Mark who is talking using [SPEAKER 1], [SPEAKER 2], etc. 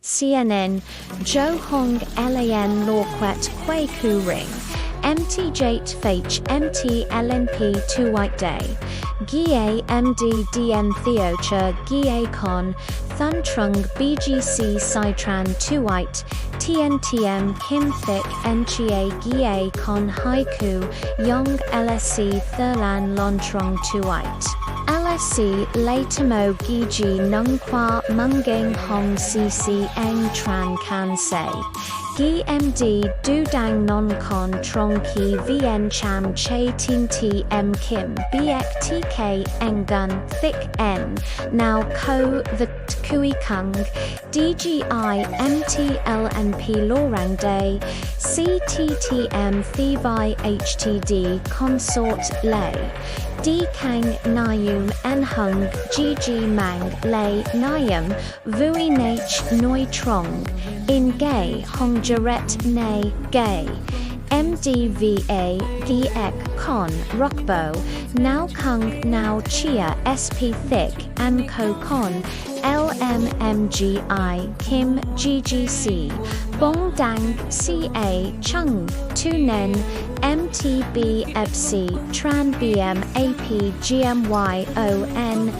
[SPEAKER 1] CNN, Jo Hong Lan Lorquet Quay Ku Ring, MT Jate Fach MT LNP 2 White Day, Gia MD DN Theocha Gia Con, Thun Trung BGC Citran 2 White, TNTM Kim Thick Nchie Gia Con Haiku, Yong LSC Thurlan Lontrong 2 White. LSC Laitamo Giji Nung Kwa Munging Hong CC Eng Tran Kan Se. Gi MD Dudang Non Con Trong Ki Vn Cham Che Tin T M Kim Biek TK Engun Thick N Now Ko The Kui Kung DGI MTLNP Lorang Day CTTM Thivai HTD Consort Lay D Kang Nayum En Hung GG Mang Lay Nayam Vui Nach Noi Trong In Gay Hong Jaret Nay Gay MDVA Giek Con Rockbo Now Kung Now Chia SP Thick Amco Con LMMGI Kim GGC Bong Dang CA Chung Tunen MTB FC Tran BM AP GMY ON